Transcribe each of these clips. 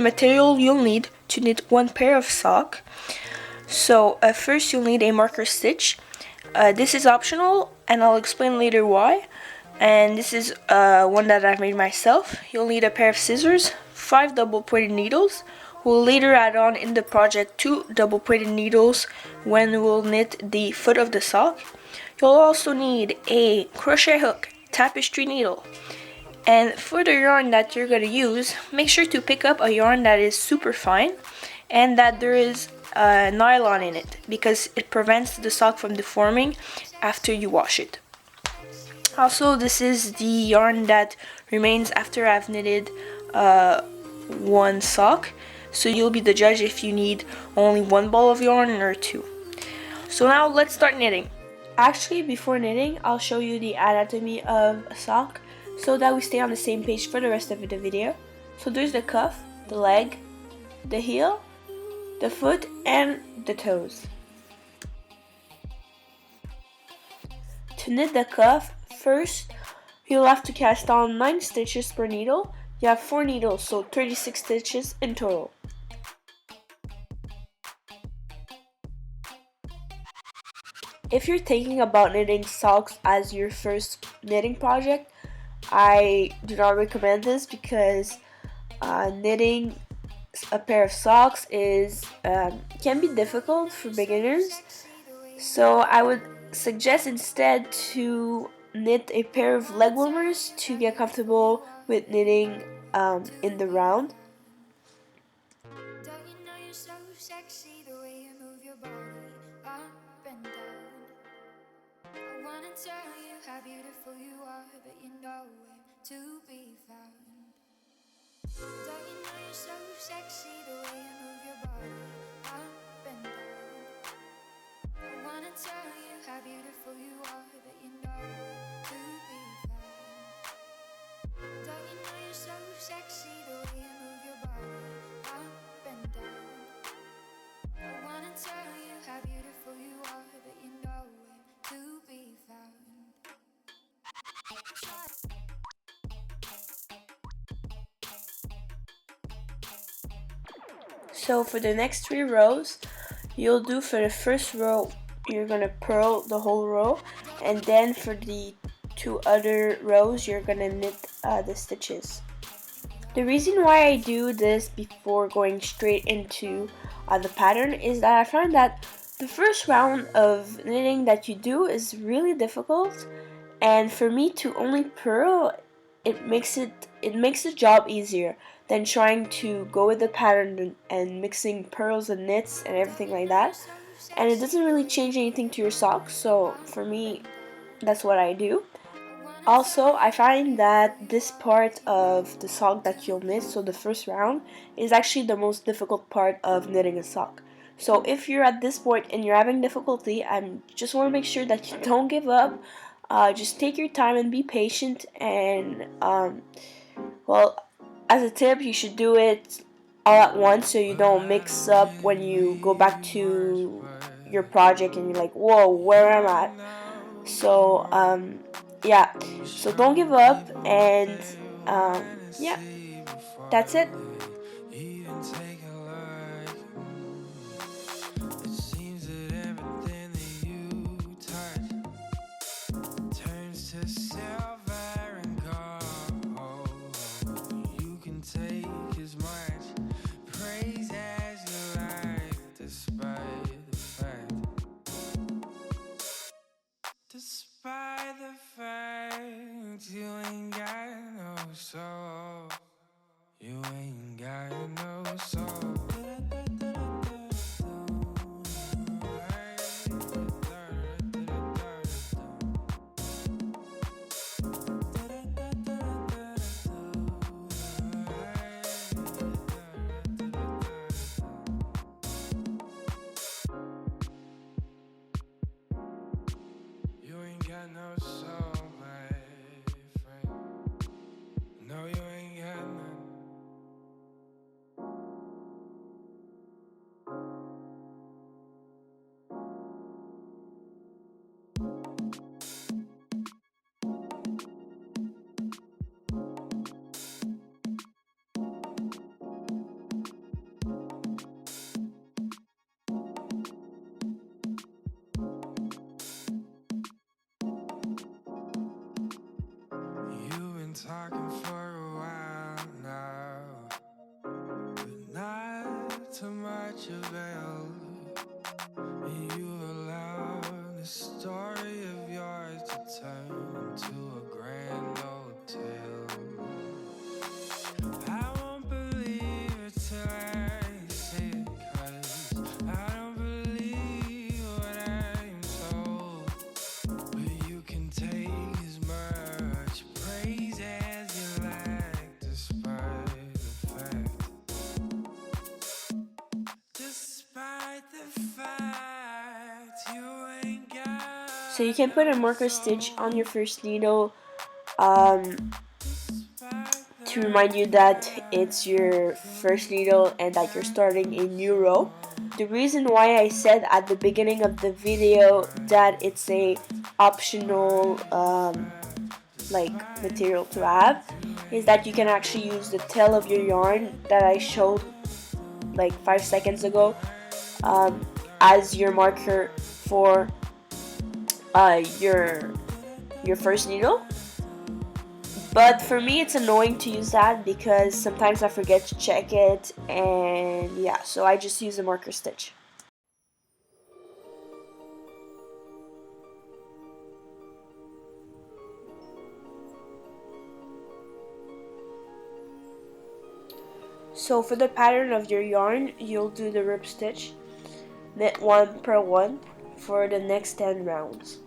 material you'll need to knit one pair of sock. So first you'll need a marker stitch. This is optional and I'll explain later why. And this is one that I've made myself. You'll need a pair of scissors, 5 double pointed needles. We'll later add on in the project 2 double pointed needles when we'll knit the foot of the sock. You'll also need a crochet hook, tapestry needle. And for the yarn that you're going to use, make sure to pick up a yarn that is super fine and that there is nylon in it, because it prevents the sock from deforming after you wash it. Also, this is the yarn that remains after I've knitted one sock, so you'll be the judge if you need only one ball of yarn or two. So now let's start knitting. Actually, before knitting, I'll show you the anatomy of a sock so that we stay on the same page for the rest of the video. So there's the cuff, the leg, the heel, the foot, and the toes. To knit the cuff, first you'll have to cast on 9 stitches per needle. You have 4 needles, so 36 stitches in total. If you're thinking about knitting socks as your first knitting project, I do not recommend this because knitting a pair of socks can be difficult for beginners. So I would suggest instead to knit a pair of leg warmers to get comfortable with knitting in the round. Tell you how beautiful you are, but you're nowhere to be found. Don't you know you're so sexy, the way you move your body up and down. I wanna tell you how beautiful you are, but you're nowhere to be found. Don't you know you're so sexy, the way you move your body up and down. I wanna tell you how beautiful you are, but you're nowhere to be found. So for the next 3 rows, you'll do for the first row, you're gonna purl the whole row, and then for the 2 other rows, you're gonna knit the stitches. The reason why I do this before going straight into the pattern is that I found that the first round of knitting that you do is really difficult, and for me to only purl, it makes the job easier than trying to go with the pattern and mixing purls and knits and everything like that. And it doesn't really change anything to your socks, so for me, that's what I do. Also, I find that this part of the sock that you'll knit, so the first round, is actually the most difficult part of knitting a sock. So if you're at this point and you're having difficulty, I just want to make sure that you don't give up. Just take your time and be patient, and well, as a tip, you should do it all at once so you don't mix up when you go back to your project and you're like, whoa, where am I? So yeah, so don't give up, and yeah, that's it. Despite the fact you ain't got no soul, you ain't got no soul. You ain't got no soul, my friend. No, you ain't got none. So you can put a marker stitch on your first needle um, to remind you that it's your first needle and that you're starting a new row. The reason why I said at the beginning of the video that it's a optional like material to have is that you can actually use the tail of your yarn that I showed like 5 seconds ago as your marker for your first needle. But for me it's annoying to use that because sometimes I forget to check it, and yeah, so I just use a marker stitch. So for the pattern of your yarn, you'll do the rib stitch, knit 1 per 1 for the next 10 rounds.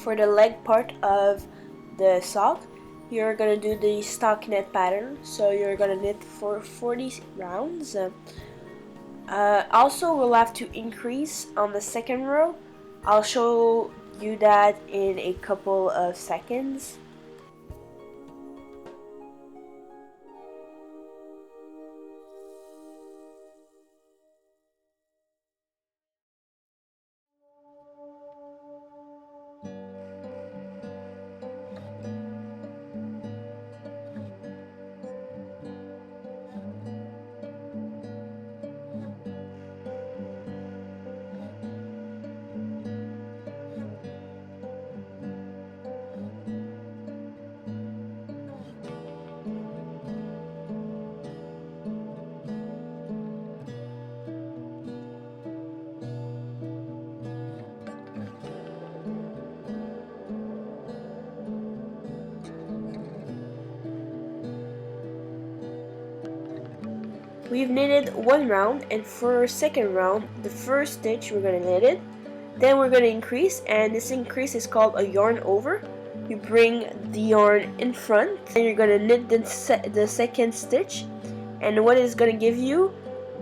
For the leg part of the sock, you're gonna do the stockinette pattern. So you're gonna knit for 40 rounds. Also, we'll have to increase on the second row. I'll show you that in a couple of seconds. We've knitted one round, and for our second round, the first stitch we're going to knit it, then we're going to increase, and this increase is called a yarn over. You bring the yarn in front, and you're going to knit the second stitch, and what it's going to give you,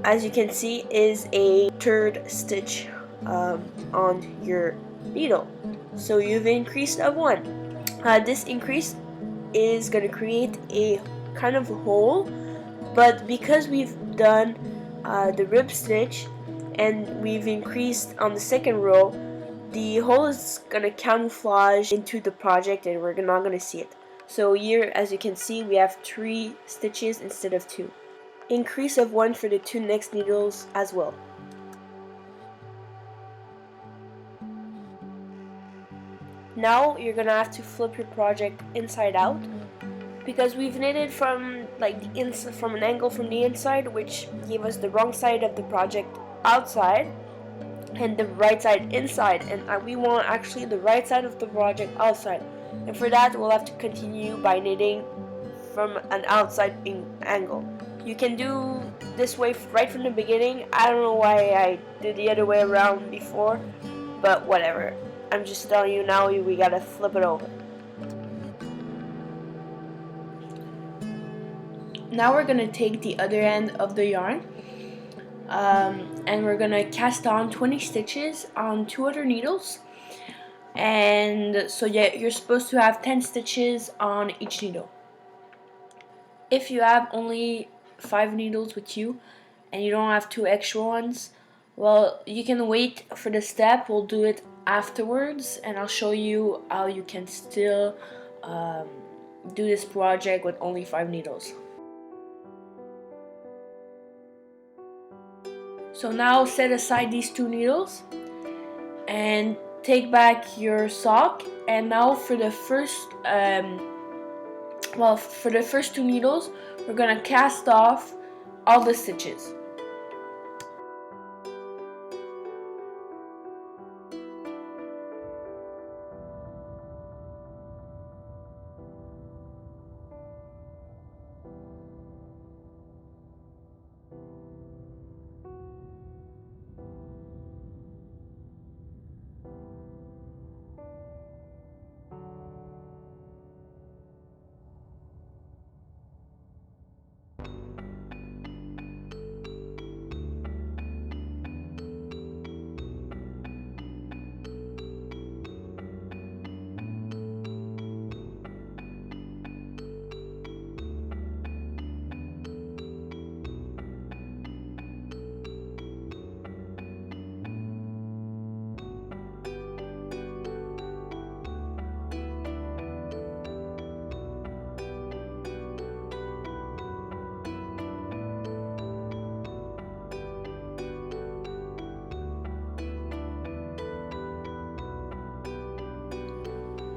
as you can see, is a third stitch on your needle. So you've increased of one. This increase is going to create a kind of hole, but because we've done the rib stitch and we've increased on the second row, the hole is going to camouflage into the project and we're not going to see it. So here, as you can see, we have 3 stitches instead of 2. Increase of 1 for the 2 next needles as well. Now you're going to have to flip your project inside out, because we've knitted from from an angle from the inside, which gave us the wrong side of the project outside and the right side inside, and we want actually the right side of the project outside, and for that we'll have to continue by knitting from an outside angle. You can do this way right from the beginning. I don't know why I did the other way around before, but whatever. I'm just telling you now, we gotta flip it over. Now we're gonna take the other end of the yarn and we're gonna cast on 20 stitches on 2 other needles, and so yeah, you're supposed to have 10 stitches on each needle. If you have only 5 needles with you and you don't have 2 extra ones, Well, you can wait for the step. We'll do it afterwards, and I'll show you how you can still um, do this project with only 5 needles. So now set aside these 2 needles and take back your sock. And now for the first for the first 2 needles, we're gonna cast off all the stitches.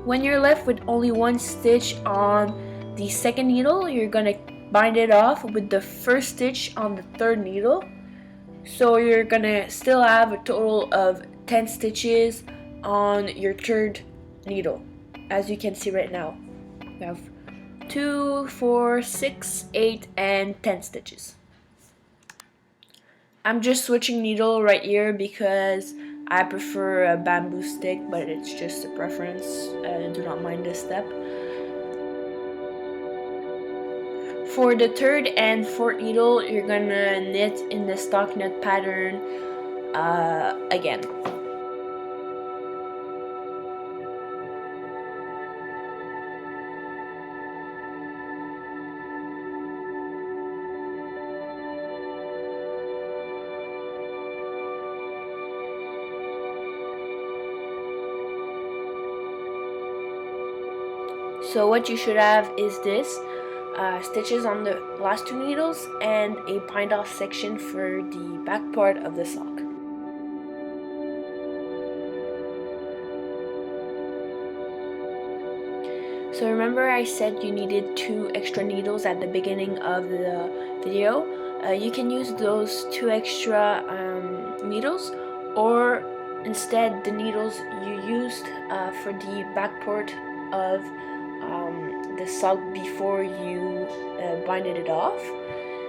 When you're left with only 1 stitch on the second needle, you're gonna bind it off with the first stitch on the third needle. So you're gonna still have a total of 10 stitches on your third needle, as you can see right now. You have 2, 4, 6, 8, and 10 stitches. I'm just switching needle right here because I prefer a bamboo stick, but it's just a preference. Do not mind this step. For the third and fourth needle, you're gonna knit in the stockinette pattern again. So what you should have is this, stitches on the last 2 needles and a bind off section for the back part of the sock. So remember I said you needed 2 extra needles at the beginning of the video. You can use those 2 extra needles, or instead the needles you used for the back part of the sock before you binded it off.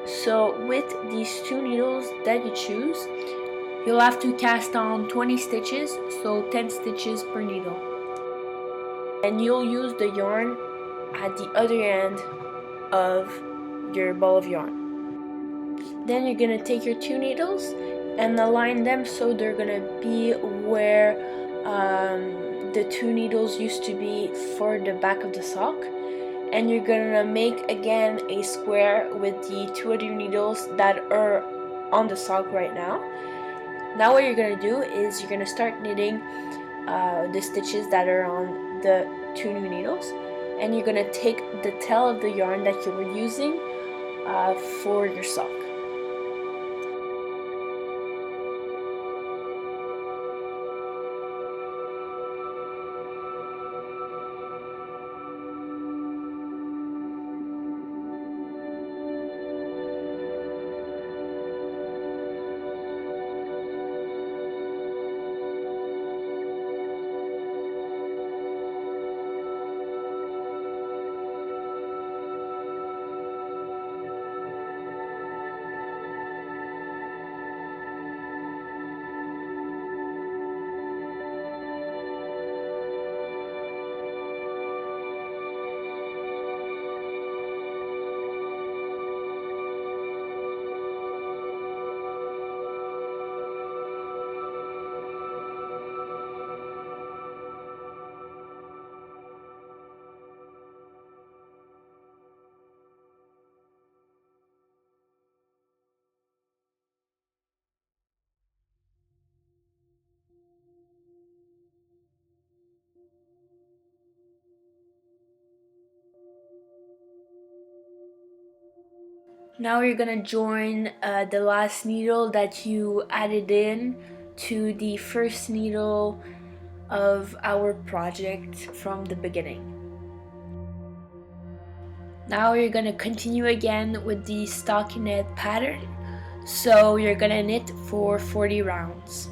So with these 2 needles that you choose, you'll have to cast on 20 stitches, so 10 stitches per needle. And you'll use the yarn at the other end of your ball of yarn. Then you're gonna take your 2 needles and align them so they're gonna be where the 2 needles used to be for the back of the sock. And you're gonna make again a square with the 2 other needles that are on the sock right now. Now what you're gonna do is you're gonna start knitting the stitches that are on the 2 new needles, and you're gonna take the tail of the yarn that you were using for your sock. Now you're gonna join the last needle that you added in to the first needle of our project from the beginning. Now you're gonna continue again with the stockinette pattern. So you're gonna knit for 40 rounds.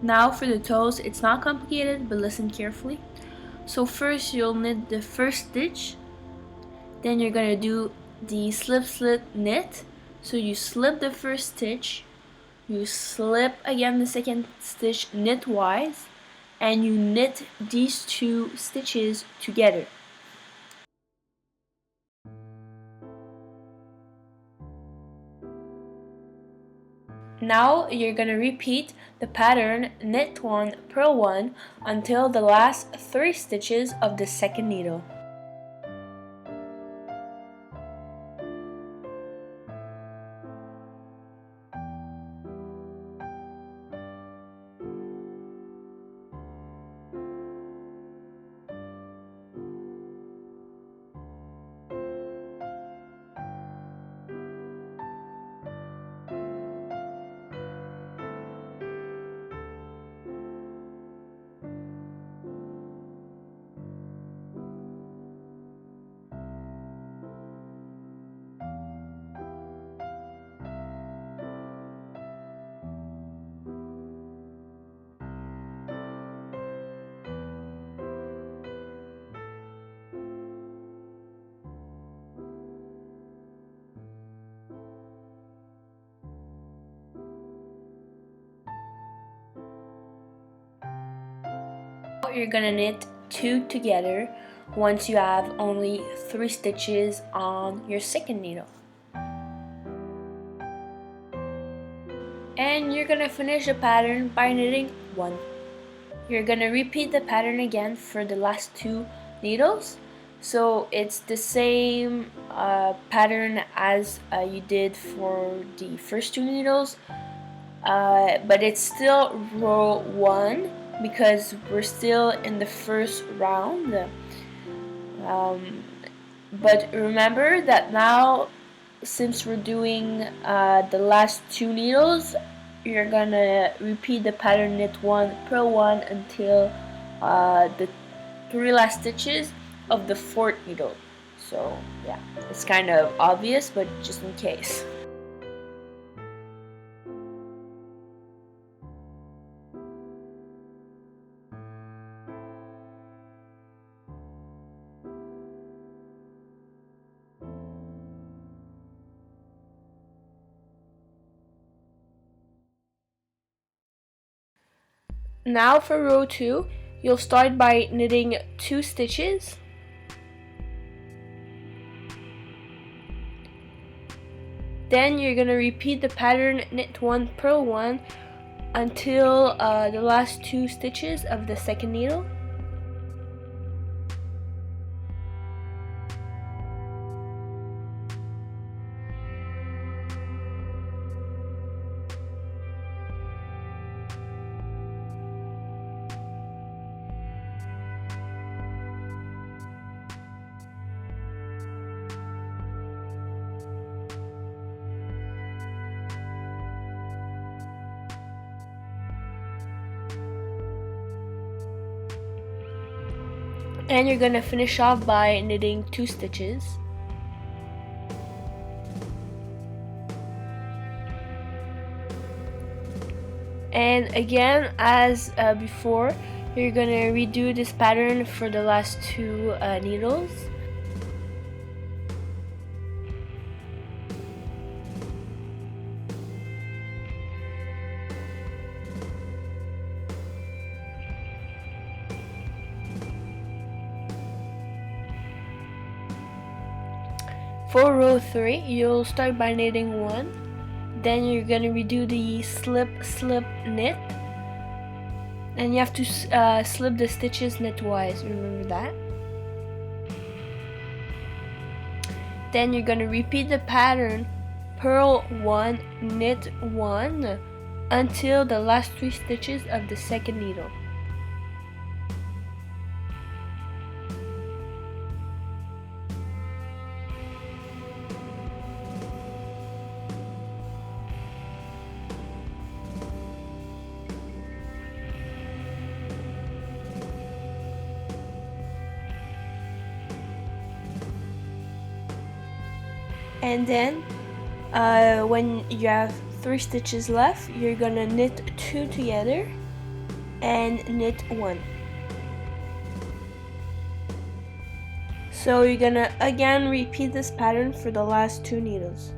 Now for the toes, it's not complicated, but listen carefully. So first you'll knit the first stitch, then you're gonna do the slip slip knit. So you slip the first stitch, you slip again the second stitch knitwise, and you knit these two stitches together. Now you're gonna repeat the pattern knit 1, purl 1 until the last 3 stitches of the second needle. You're gonna knit 2 together once you have only 3 stitches on your second needle. And you're gonna finish the pattern by knitting 1. You're gonna repeat the pattern again for the last 2 needles. So it's the same pattern as you did for the first 2 needles, but it's still row 1 because we're still in the first round. But remember that now, since we're doing the last 2 needles, you're gonna repeat the pattern knit 1, purl 1 until the 3 last stitches of the 4th needle. So yeah, it's kind of obvious, but just in case. Now for row 2, you'll start by knitting 2 stitches. Then you're gonna repeat the pattern knit 1, purl 1 until the last 2 stitches of the second needle. And you're gonna finish off by knitting 2 stitches. And again, as before, you're gonna redo this pattern for the last two needles. For row 3, you'll start by knitting 1, then you're gonna redo the slip, slip, knit, and you have to slip the stitches knitwise, remember that. Then you're gonna repeat the pattern, purl 1, knit 1, until the last 3 stitches of the second needle. And then when you have 3 stitches left, you're gonna knit 2 together and knit 1. So you're gonna again repeat this pattern for the last 2 needles.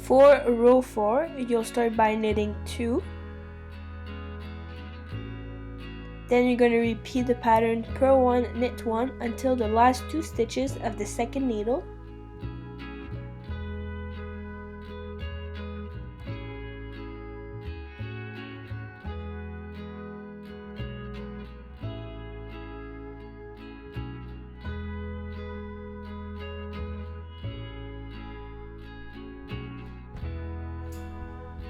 For row 4, you'll start by knitting 2. Then you're going to repeat the pattern, purl 1, knit 1 until the last 2 stitches of the second needle.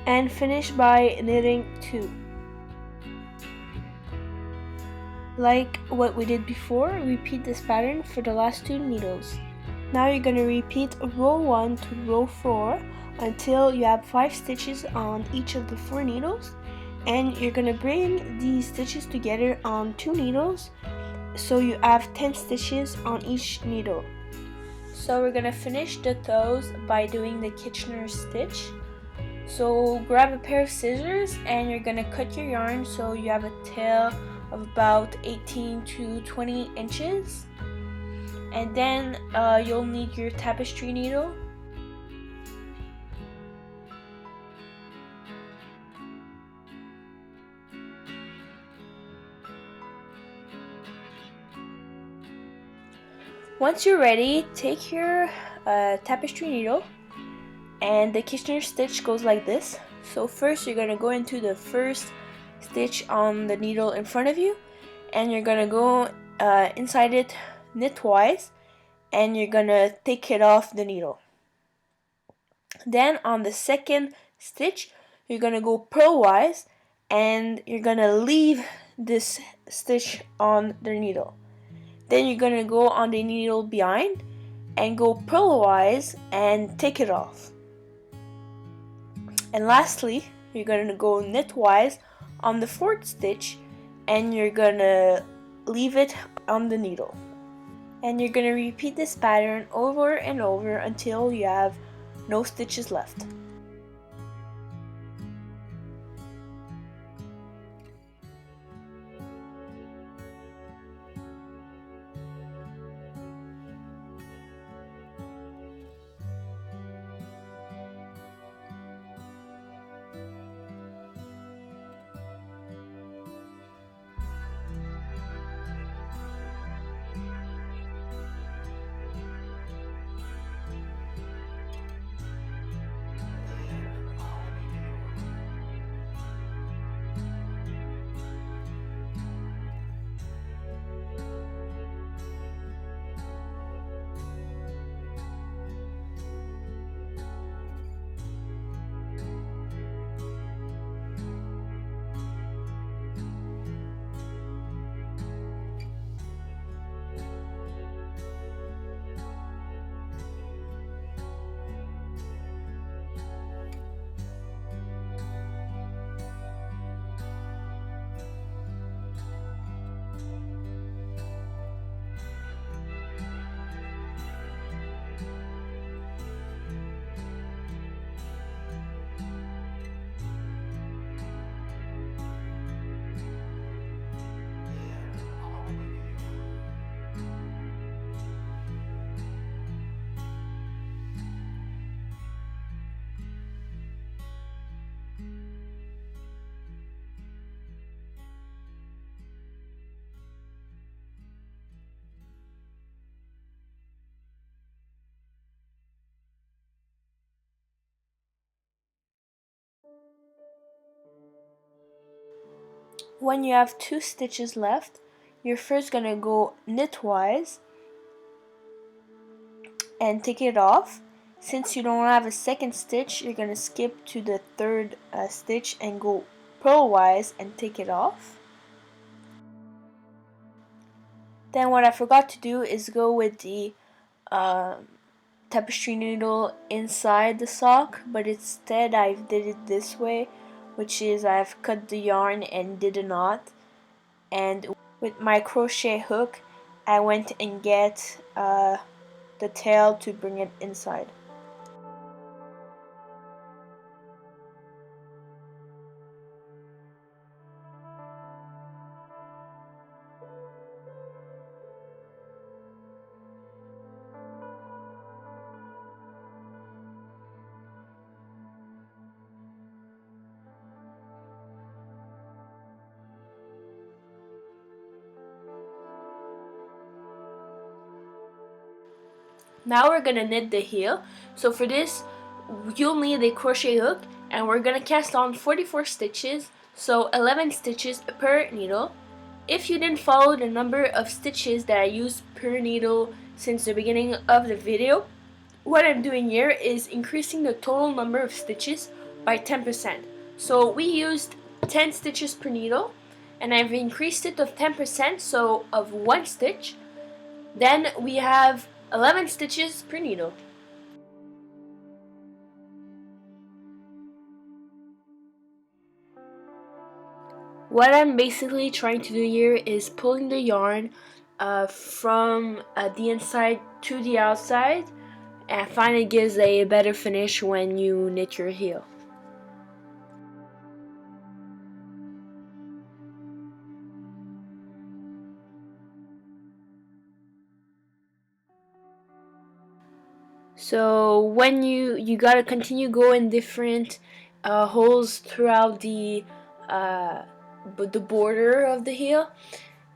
And finish by knitting 2. Like what we did before, repeat this pattern for the last 2 needles. Now you're going to repeat row 1 to row 4 until you have 5 stitches on each of the 4 needles, and you're going to bring these stitches together on 2 needles so you have 10 stitches on each needle. So we're going to finish the toes by doing the Kitchener stitch. So grab a pair of scissors and you're gonna cut your yarn so you have a tail of about 18 to 20 inches. And then you'll need your tapestry needle. Once you're ready, take your tapestry needle, and the Kitchener stitch goes like this. So first you're going to go into the first stitch on the needle in front of you, and you're going to go inside it knitwise, and you're going to take it off the needle. Then on the second stitch you're going to go purlwise, and you're going to leave this stitch on the needle. Then you're going to go on the needle behind and go purlwise and take it off. And lastly, you're going to go knitwise on the fourth stitch, and you're going to leave it on the needle. And you're going to repeat this pattern over and over until you have no stitches left. When you have 2 stitches left, you're first gonna go knitwise and take it off. Since you don't have a second stitch, you're gonna skip to the third stitch and go purlwise and take it off. Then what I forgot to do is go with the tapestry needle inside the sock, but instead I did it this way, which is I've cut the yarn and did a knot, and with my crochet hook I went and get the tail to bring it inside. Now we're gonna knit the heel. So for this, you'll need a crochet hook, and we're gonna cast on 44 stitches, so 11 stitches per needle. If you didn't follow the number of stitches that I used per needle since the beginning of the video, what I'm doing here is increasing the total number of stitches by 10%. So we used 10 stitches per needle, and I've increased it to 10%, so of 1 stitch. Then we have 11 stitches per needle. What I'm basically trying to do here is pulling the yarn from the inside to the outside, and I find it gives a better finish when you knit your heel. So when you gotta continue going different holes throughout the border of the heel,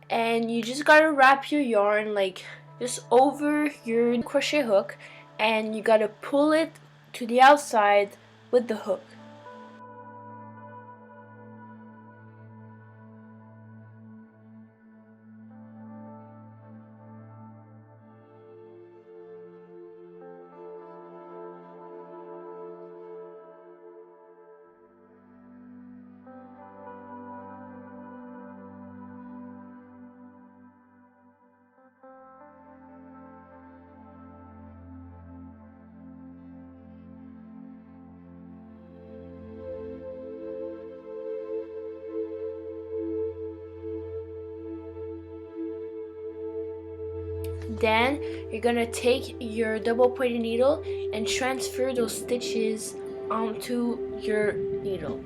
and you just gotta wrap your yarn like just over your crochet hook, and you gotta pull it to the outside with the hook. Then you're gonna take your double pointed needle and transfer those stitches onto your needle.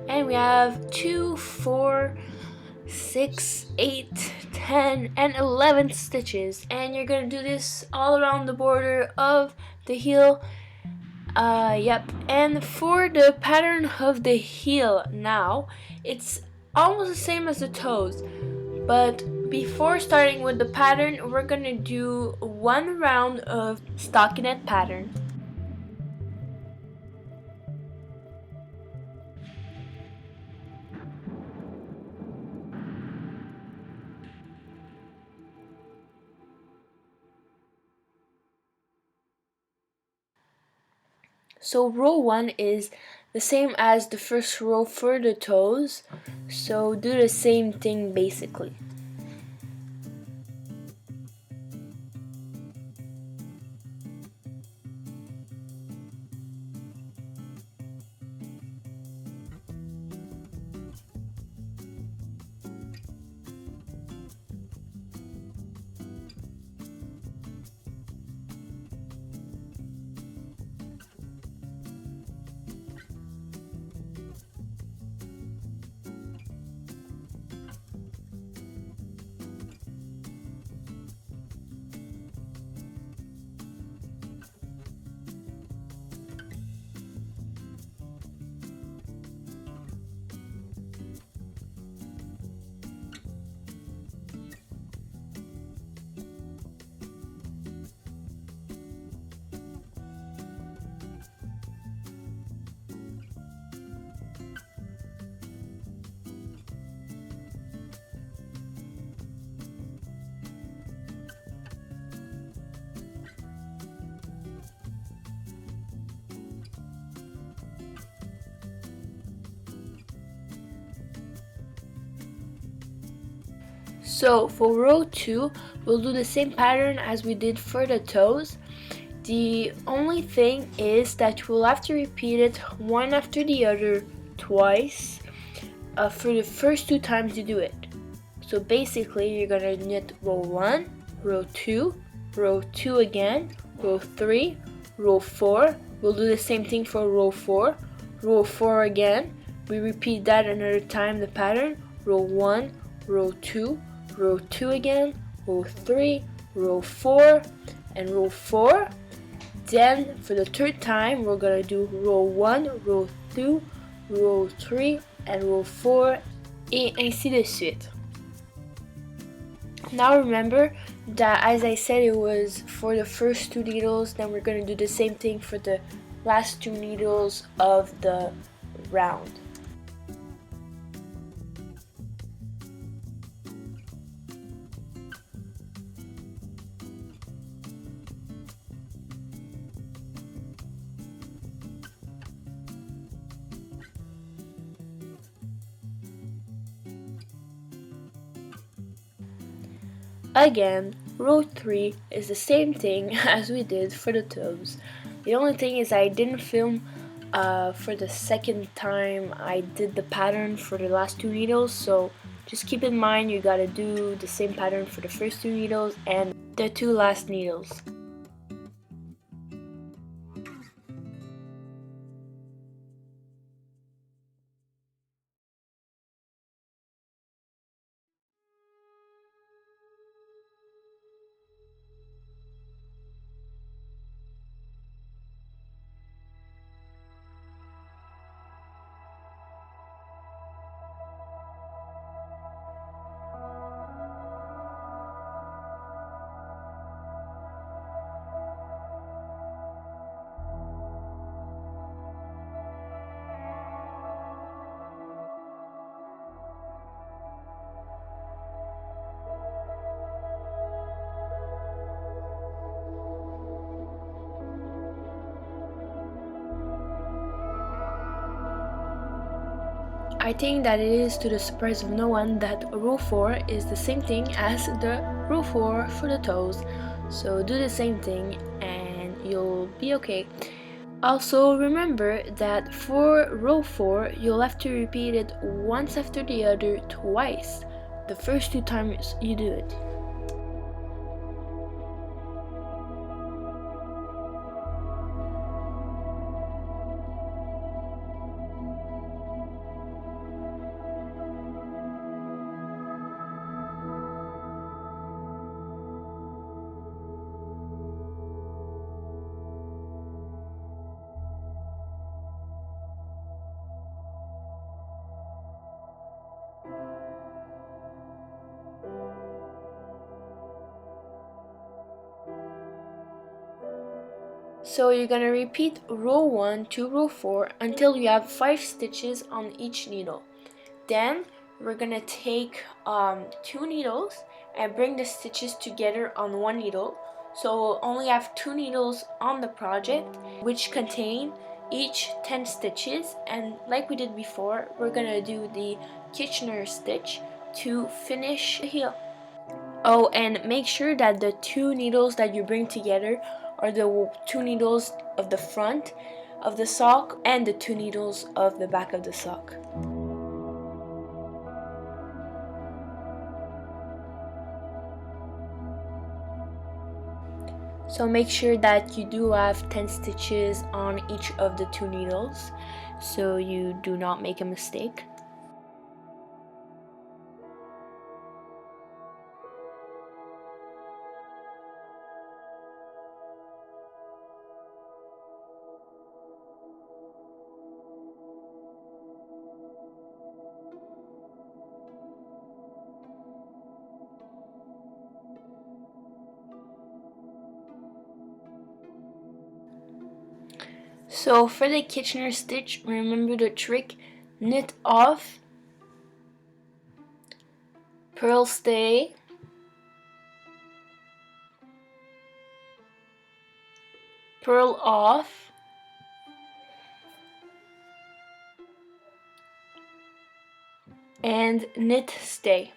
And we have 2, 4, 6, 8, 10, and 11 stitches, and you're gonna do this all around the border of the heel. Yep. And for the pattern of the heel now, it's almost the same as the toes, but before starting with the pattern, we're gonna do one round of stockinette pattern. So row 1 is the same as the first row for the toes, so do the same thing basically. So for row 2, we'll do the same pattern as we did for the toes. The only thing is that we'll have to repeat it one after the other twice for the first 2 times you do it. So basically you're gonna knit row 1, row 2, row 2 again, row 3, row 4. We'll do the same thing for row 4, row 4 again. We repeat that another time, the pattern, row 1, row 2, row 2 again, row 3, row 4, and row 4. Then for the third time, we're gonna do row 1, row 2, row 3, and row 4, et ainsi de suite. Now remember that, as I said, it was for the first 2 needles, then we're gonna do the same thing for the last 2 needles of the round. Again, row 3 is the same thing as we did for the toes. The only thing is I didn't film for the second time I did the pattern for the last 2 needles, so just keep in mind you gotta do the same pattern for the first 2 needles and the 2 last needles. I think that it is to the surprise of no one that row 4 is the same thing as the row 4 for the toes. So do the same thing and you'll be okay. Also remember that for row 4 you'll have to repeat it once after the other twice, the first 2 times you do it. So you're gonna repeat row 1 to row 4 until you have 5 stitches on each needle. Then we're gonna take 2 needles and bring the stitches together on one needle. So we'll only have 2 needles on the project, which contain each 10 stitches, and like we did before, we're gonna do the Kitchener stitch to finish the heel. Oh, and make sure that the 2 needles that you bring together are the 2 needles of the front of the sock and the 2 needles of the back of the sock. So make sure that you do have 10 stitches on each of the 2 needles so you do not make a mistake. So for the Kitchener stitch, remember the trick: knit off, purl stay, purl off, and knit stay.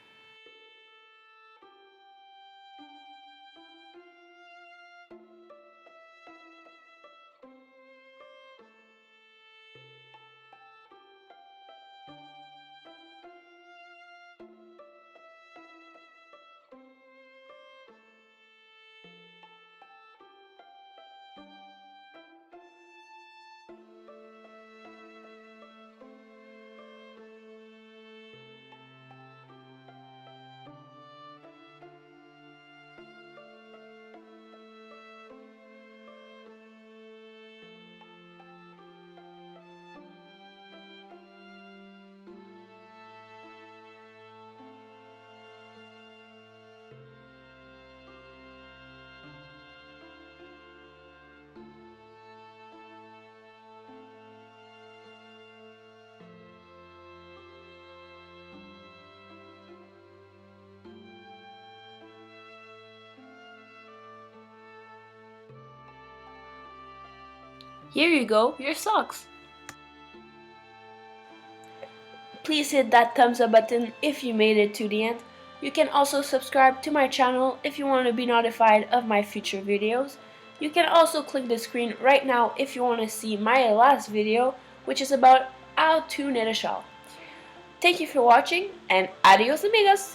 Here you go, your socks. Please hit that thumbs up button if you made it to the end. You can also subscribe to my channel if you want to be notified of my future videos. You can also click the screen right now if you want to see my last video, which is about how to knit a shawl. Thank you for watching, and adios amigos!